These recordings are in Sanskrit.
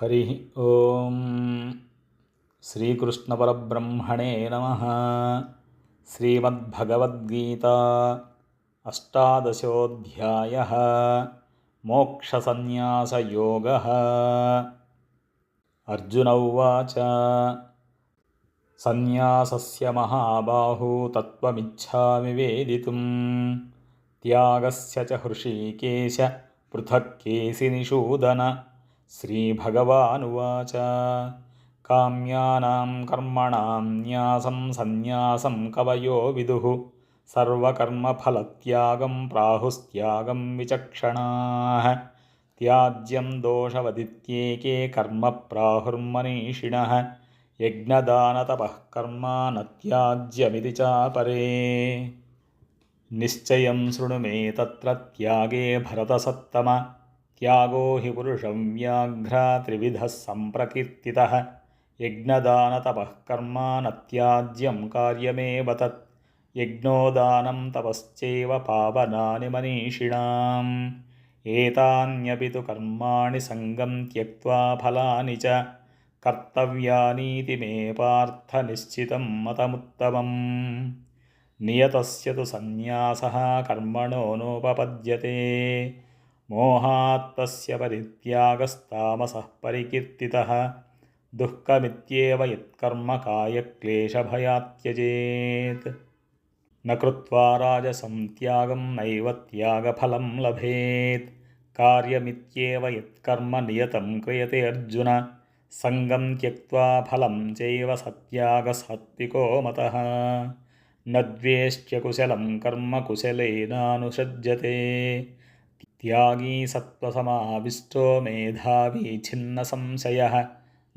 हरि ओम श्रीकृष्णपरब्रह्मणे नमः। श्रीमद्भगवद्गीता अष्टादशोऽध्यायः मोक्षसंन्यासयोगः। अर्जुन उवाच संन्यासस्य महाबाहो तत्त्वमिच्छामि वेदितुं त्यागस्य च हृषीकेश पृथक् केशिनिषूदन। श्रीभगवानुवाच काम्यानां कर्मणां न्यासं सन्न्यासं कवयो विदुः सर्वकर्मफलत्यागं प्राहुस्त्यागं विचक्षणाः। त्याज्यं दोषवदित्येके कर्म प्राहुर्मनीषिणः यज्ञदानतपः कर्म न त्याज्यमिति चापरे। निश्चयं शृणु मे तत्र त्यागे भरतसत्तम। त्यागो हि पुरुषं व्याघ्र त्रिविधः सम्प्रकीर्तितः। यज्ञदानतपः कर्म न त्याज्यं कार्यमेव तत्। यज्ञोदानं तपश्चैव पावनानि मनीषिणाम्। एतान्यपि तु कर्माणि सङ्गं त्यक्त्वा फलानि च कर्तव्यानीति मे पार्थ निश्चितं मतमुत्तमम्। नियतस्य तु सन्न्यासः कर्मणो नोपपद्यते। मोहात्तस्य परित्यागस्तामसः परिकीर्तितः। दुःखमित्येव यत्कर्म कायक्लेशभयात् त्यजेत्। न कृत्वा राजसं त्यागं नैव त्यागफलं लभेत्। कार्यमित्येव यत्कर्म नियतं क्रियते अर्जुन। सङ्गं त्यक्त्वा फलं चैव सत्यागः सात्विको मतः। न द्वेष्ट्य कुशलं कर्म कुशलेनानुसज्जते। त्यागी सत्त्वसमाविष्टो मेधावी छिन्नसंशयः।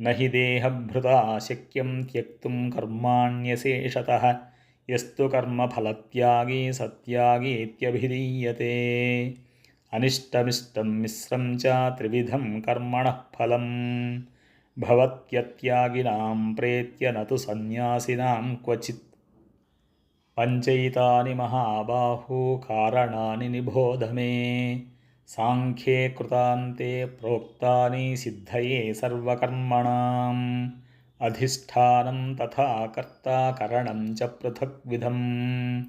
न हि देहभृता शक्यं त्यक्तुं कर्माण्यशेषतः। यस्तु कर्मफलत्यागी सत्यागीत्यभिधीयते। अनिष्टमिष्टं मिश्रं च त्रिविधं कर्मणः फलम्। भवत्यत्यागिनां प्रेत्य न तु सन्न्यासिनां क्वचित्। पञ्चैतानि महाबाहो कारणानि निबोध मे। साङ्ख्ये कृतान्ते प्रोक्तानि सिद्धये सर्वकर्मणाम्। अधिष्ठानं तथा कर्ता करणं च पृथग्विधम्।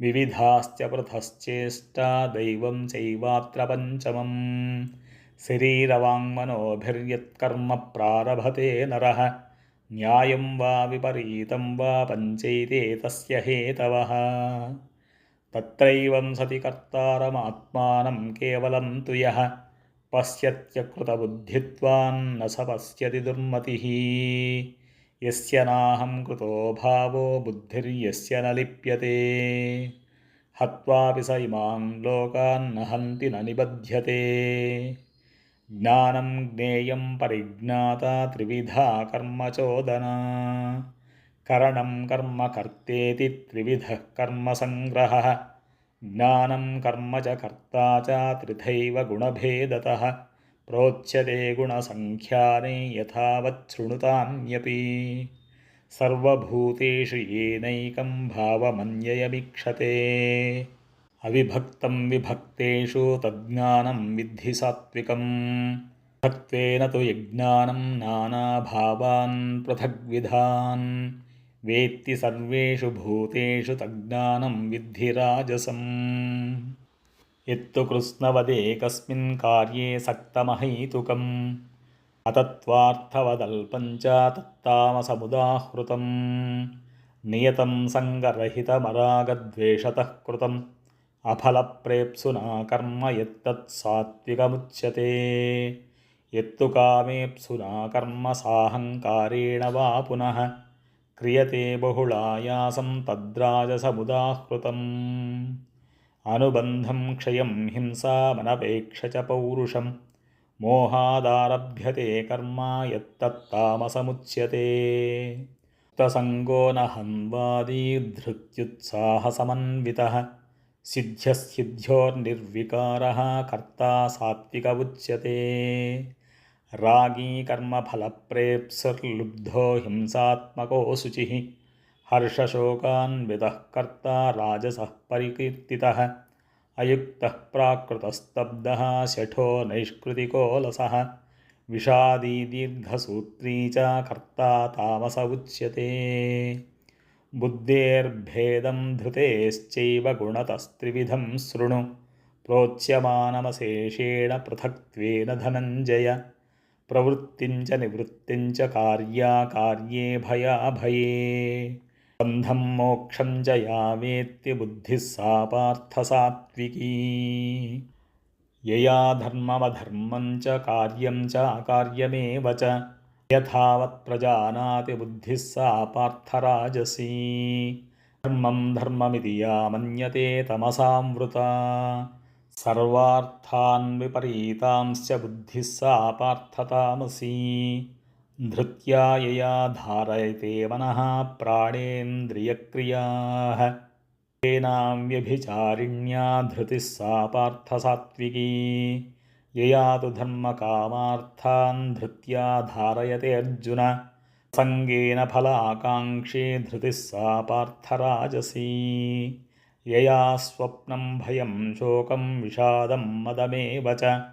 विविधाश्च पृथश्चेष्टा दैवं चैवात्र पञ्चमम्। शरीरवाङ्मनोभिर्यत्कर्म प्रारभते नरः। न्यायं वा विपरीतं वा पञ्चैते तस्य हेतवः। तत्रैवं सति कर्तारमात्मानं केवलं तु यः पश्यत्यकृतबुद्धित्वान् न स पश्यति दुर्मतिः। यस्य नाहं कृतो भावो बुद्धिर्यस्य न लिप्यते। हत्वापि स इमान् लोकान् न हन्ति न निबध्यते। ज्ञानं ज्ञेयं परिज्ञाता त्रिविधा कर्मचोदना। करणं कर्म कर्तेति त्रिविधः कर्मसङ्ग्रहः। ज्ञानं कर्म च कर्ता च त्रिधैव गुणभेदतः। प्रोच्यते गुणसङ्ख्यानि यथावत् शृणुतान्यपि। सर्वभूतेषु येनैकं भावमन्ययमीक्षते। अविभक्तं विभक्तेषु तज्ज्ञानं विद्धि सात्विकम्। भक्त्वेन तु यज्ञानं नानाभावान् पृथग्विधान्। वेत्ति सर्वेषु भूतेषु तज्ज्ञानं विद्धि राजसम्। यत्तु कृत्स्नवदेकस्मिन् कार्ये सक्तमहैतुकम्। अतत्त्वार्थवदल्पं च तत्तामसमुदाहृतम्। नियतं सङ्गरहितमरागद्वेषतः कृतम्। अफलप्रेप्सुना कर्म यत्तत् सात्विकमुच्यते। यत्तु कामेप्सुना कर्म साहङ्कारेण वा पुनः क्रियते बहुलायासं तद्राजसमुदाहृतम्। अनुबन्धं क्षयं हिंसामनपेक्ष च पौरुषं। मोहादारभ्यते कर्म यत्तत्तामसमुच्यते। मुक्तसङ्गो न हन्वादी धृत्युत्साहसमन्वितः। सिद्ध्यसिद्ध्योर्निर्विकारः कर्ता सात्विक उच्यते। रागी कर्मफलप्रेप्सुर्लुब्धो हिंसात्मको शुचिः। हर्षशोकान्वितः कर्ता राजसः परिकीर्तितः। अयुक्तः प्राकृतस्तब्धः शठो नैष्कृतिको लसः। विषादी दीर्घसूत्री च कर्ता तामस उच्यते। बुद्धेर्भेदं धृतेश्चैव गुणतस्त्रिविधं शृणु प्रोच्यमानमशेषेण पृथक्त्वेन धनञ्जय। प्रवृत्तिञ्च निवृत्तिञ्च कार्याकार्ये भयाभये। बन्धं मोक्षं च या वेत्ति बुद्धिः सा पार्थसात्विकी। यया धर्ममधर्मं च कार्यं च अकार्यमेव च यथावत् प्रजानाति बुद्धिः सा पार्थराजसी। धर्मं धर्ममिति या मन्यते तमसामृता सर्वार्थान् विपरीतांश्च बुद्धिः सा पार्थतामसी। धृत्या यया धारयते मनः प्राणेन्द्रियक्रियाः तेनां व्यभिचारिण्या धृतिः सा पार्थसात्विकी। यया तु धर्मकामार्थान् धृत्या धारयते अर्जुन संगेन फलाकाङ्क्षी धृतिः सा पार्थराजसी। यया स्वप्नं भयं शोकं विषादं मदमेव च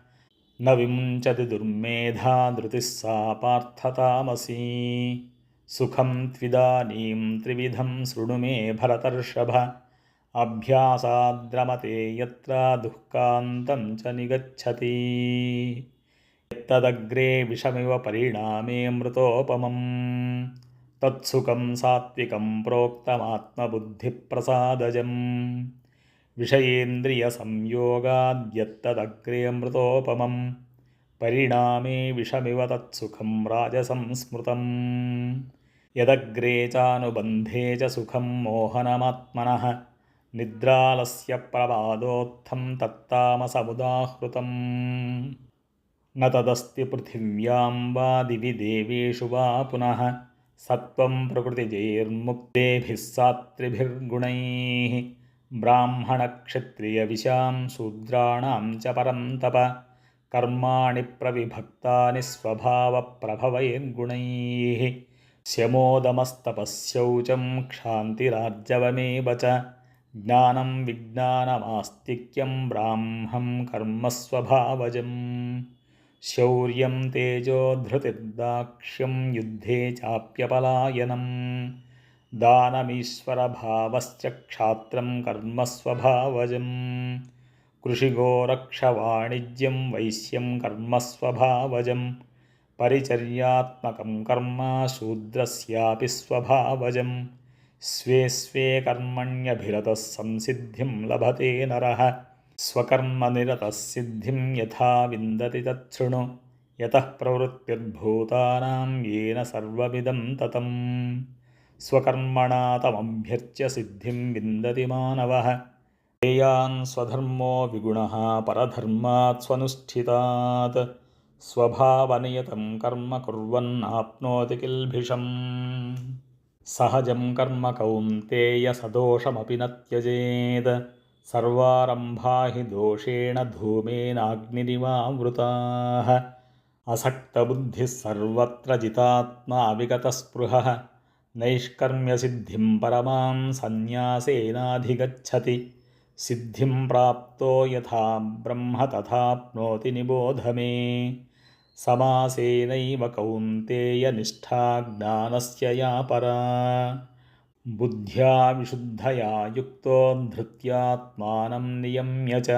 न विमुञ्चति दुर्मेधा धृतिः सा पार्थतामसी। सुखं त्विदानीं त्रिविधं शृणु मे भरतर्षभ अभ्यासाद्रमते यत्र दुःखान्तं च निगच्छति। यत्तदग्रे विषमिव परिणामे मृतोपमम् तत्सुखं सात्विकं प्रोक्तमात्मबुद्धिप्रसादजम्। विषयेन्द्रियसंयोगाद्यत्तदग्रे मृतोपमं परिणामे विषमिव तत्सुखं राजसं स्मृतम्। यदग्रे चानुबन्धे च सुखं मोहनमात्मनः निद्रालस्य प्रमादोत्थं तत्तामसमुदाहृतम्। न तदस्ति पृथिव्यां वा दिवि देवेषु वा पुनः सत्त्वं प्रकृतिजैर्मुक्तेभिः सात्त्रिभिर्गुणैः। ब्राह्मणक्षत्रियविशां शूद्राणां च परं तप कर्माणि प्रविभक्तानि स्वभावप्रभवैर्गुणैः। शमोदमस्तपःशौचं क्षान्तिरार्जवमेव च ज्ञानं विज्ञानमास्तिक्यं ब्राह्मं कर्मस्वभावजम्। शौर्यं तेजो धृतिर्दाक्ष्यं युद्धे चाप्यपलायनं दानमीश्वरभावश्च क्षात्रं कर्मस्वभावजम्। कृषिगोरक्षवाणिज्यं वैश्यं कर्मस्वभावजं परिचर्यात्मकं कर्म शूद्रस्यापि स्वभावजं। स्वे स्वे कर्मण्यभिरतः संसिद्धिं लभते नरः स्वकर्मनिरतः सिद्धिं यथा विन्दति तच्छृणु। यतः प्रवृत्तिर्भूतानां येन सर्वमिदं ततं स्वकर्मणा तमभ्यर्च्य सिद्धिं विन्दति मानवः। श्रेयान् स्वधर्मो विगुणः परधर्मात् स्वनुष्ठितात् स्वभावनियतं कर्म कुर्वन्नाप्नोति किल्बिषम्। सहजं कर्म कौन्तेय सदोषमपि न त्यजेत् सर्वारम्भा हि दोषेण धूमेनाग्निरिवावृताः। असक्तबुद्धिः सर्वत्र जितात्मा विगतस्पृहः नैष्कर्म्यसिद्धिं परमां सन्न्यासेनाधिगच्छति। सिद्धिं प्राप्तो यथा ब्रह्म तथाप्नोति निबोध मे। समासेनैव कौन्तेय निष्ठा ज्ञानस्य या परा। बुद्ध्या विशुद्धया युक्तो धृत्यात्मानं नियम्य च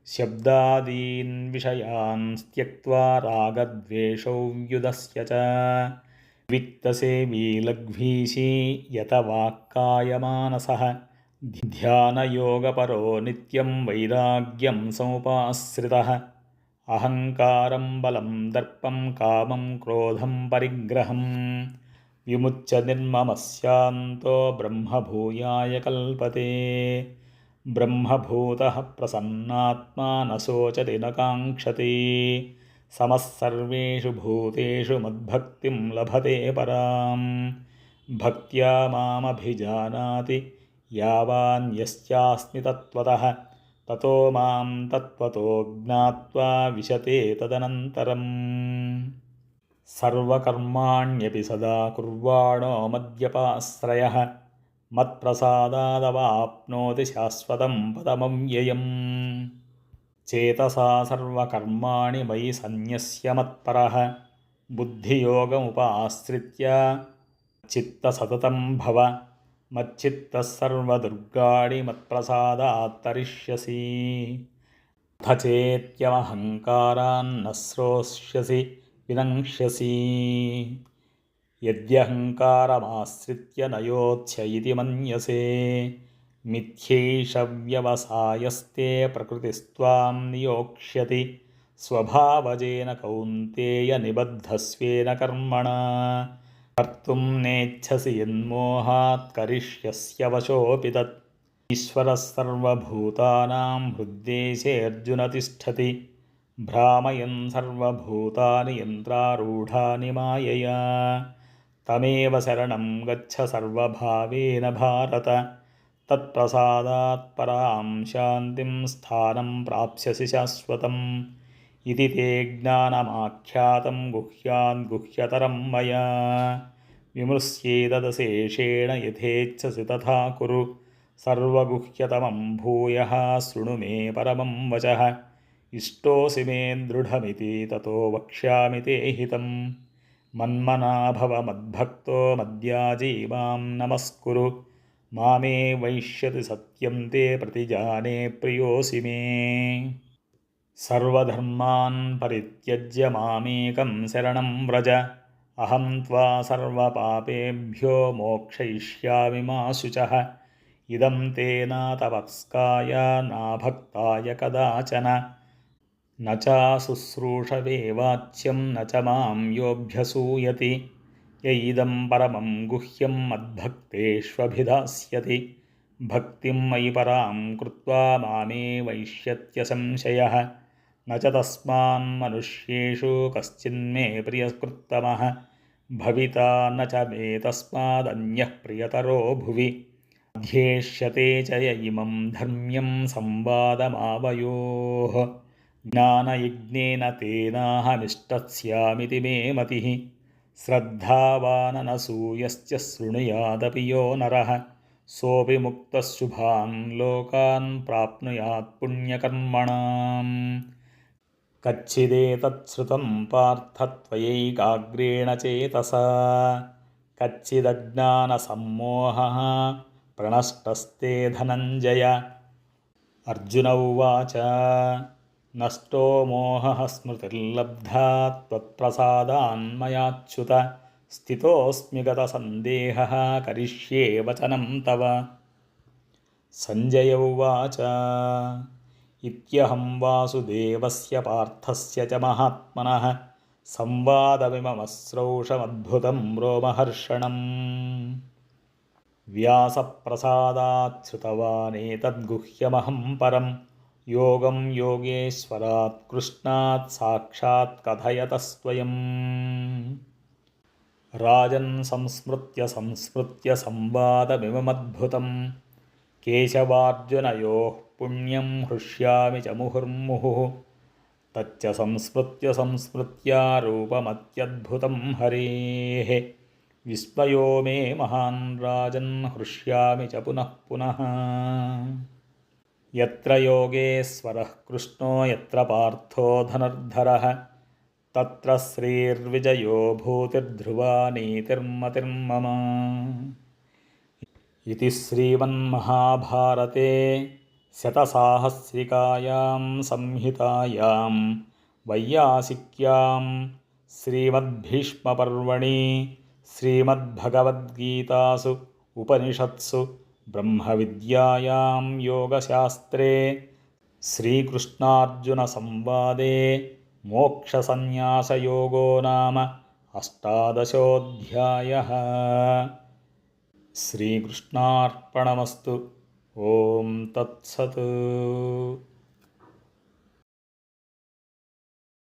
शब्दादीन् विषयान् त्यक्त्वा रागद्वेषौ व्युदस्य च। वित्तसेवी लघ्वीशी यतवाक्कायमानसः ध्यानयोगपरो नित्यं वैराग्यं समुपाश्रितः। अहङ्कारं बलं दर्पं कामं क्रोधं परिग्रहं विमुच्य निर्ममस्यान्तो ब्रह्मभूयाय कल्पते। ब्रह्मभूतः प्रसन्नात्मा न शोचति न काङ्क्षति समः सर्वेषु भूतेषु मद्भक्तिं लभते परां। भक्त्या मामभिजानाति यावान्यस्यास्मि तत्त्वतः ततो मां तत्त्वतो ज्ञात्वा विशते तदनन्तरम्। सर्वकर्माण्यपि सदा कुर्वाणो मद्व्यपाश्रयः मत्प्रसादादवाप्नोति शाश्वतं पदमव्ययम्। చేతసా సర్వకర్మాణి మయి సన్యస్య మత్పరః బుద్ధియోగముపాశ్రిత్య చిత్తసతతం భవ మచ్చిత్తః సర్వదుర్గాణి మత్ప్రసాదాత్ తరిష్యసి అథ చేత్యమహంకారాన్న శ్రోష్యసి వినక్ష్యసి యద్యహంకారమాశ్రిత్య నయోత్స్య ఇతి మన్యసే మిథ్యైష వ్యవసాయస్తే ప్రకృతిస్త్వాం నియోక్ష్యతి స్వభావజేన కౌంతేయ నిబద్ధస్వేన కర్మణా కర్తుం నేచ్ఛసి యన్మోహాత్ కరిష్యస్య వశోऽపి తత్ ఈశ్వరः సర్వభూతానాం హృద్దేశే అర్జున తిష్ఠతి భ్రామయన్ సర్వభూతాని యంత్రారూఢాని మాయయా తమేవ శరణం గచ్చ సర్వభావేన భారత తత్ప్రసాదాత్ పరాం శాంతిం స్థానం ప్రాప్స్యసి శాశ్వతం ఇది తే జ్ఞానమాఖ్యాతం గుహ్యాన్ గుహ్యతరం మయా విమృశ్యేతదశేషేణ యథేచ్ఛసి తథా కురు సర్వగుహ్యతమం భూయః శృణు మే పరమం వచః ఇష్టోసి మే దృఢమితి తతో వక్ష్యామి తే హితం మన్మనా భవ మద్భక్తో మద్యాజీ మాం నమస్కురు మామే వైష్యతి సత్యం తే ప్రతిజానే ప్రియోసి మే సర్వధర్మాన్ పరిత్యజ్య మామేకం శరణం వ్రజ అహం త్వా సర్వపాపేభ్యో మోక్షయిష్యామి మా శుచః ఇదం తే నా తపస్కాయ నా భక్తాయ కదాచన న చాశుశ్రూషవే వాచ్యం న చ మాం యోऽభ్యసూయతి య ఇదం పరమం గుహ్యం మద్భక్తేష్వభిధాస్యతి భక్తిం మయి పరాం కృత్వా మామే వైష్యత్యసంశయః న చ తస్మాన్మనుష్యేషు కశ్చిన్మే ప్రియకృత్తమః భవితా న చ మే తస్మాదన్యః ప్రియతరో భువి అధ్యేష్యతే చ య ఇమం ధర్మ్యం సంవాదమావయోః జ్ఞానయజ్ఞేన తేనాహమిష్టస్యామితి మే మతిః శ్రద్ధావాననసూయశ్చ శృణుయాదపి యో నరః సోऽపి ముక్తః శుభాన్ లోకాన్ ప్రాప్నుయాత్ పుణ్యకర్మణాం కచ్చిదేతచ్శ్రుతం పార్థ త్వయైకాగ్రేణ చేతసా కచ్చిదజ్ఞానసమ్మోహః ప్రణష్టస్తే ధనంజయ అర్జున ఉవాచ నష్టో మోహః స్మృతిర్లబ్ధా త్వత్ప్రసాదాన్మయాచ్యుత స్థితోऽస్మి గతసందేహः కరిష్యే వచనం తవ సంజయ ఉవాచ ఇత్యహం వాసుదేవస్య పార్థస్య చ మహాత్మనః సంవాదమిమమశ్రౌషమద్భుతం రోమహర్షణం వ్యాసప్రసాదాత్ శ్రుతవానేతద్గుహ్యమహం పరం యోగం యోగేశ్వరాత్ కృష్ణాత్ సాక్షాత్ కథయతస్త్వయం రాజన్ సంస్మృత్య సంస్మృత్య సంవాదమిమమద్భుతం కేశవార్జునయోః పుణ్యం హృష్యామి చ ముహుర్ముహుః తచ్చ సంస్మృత్య సంస్మృత్య రూపమత్యద్భుతం హరేః విస్మయో మే మహాన్ రాజన్ హృష్యామి చ పునః పునః యత్ర యోగేశ్వరః కృష్ణో యత్ర పార్థో ధనుర్ధరః తత్ర శ్రీర్విజయో భూతిర్ధ్రువా నీతిర్మతిర్మమ ఇది శ్రీమన్మహాభారతే శతసాహస్రికాయాం సంహితాయాం వైయాసిక్యాం శ్రీమద్భీష్మపర్వణి శ్రీమద్భగవద్గీతాసు ఉపనిషత్సు బ్రహ్మవిద్యాయాం యోగశాస్త్రే శ్రీకృష్ణార్జునసంవాదే మోక్షసన్యాసయోగో నామ అష్టాదశోऽధ్యాయः శ్రీకృష్ణార్పణమస్తు ఓం తత్సత్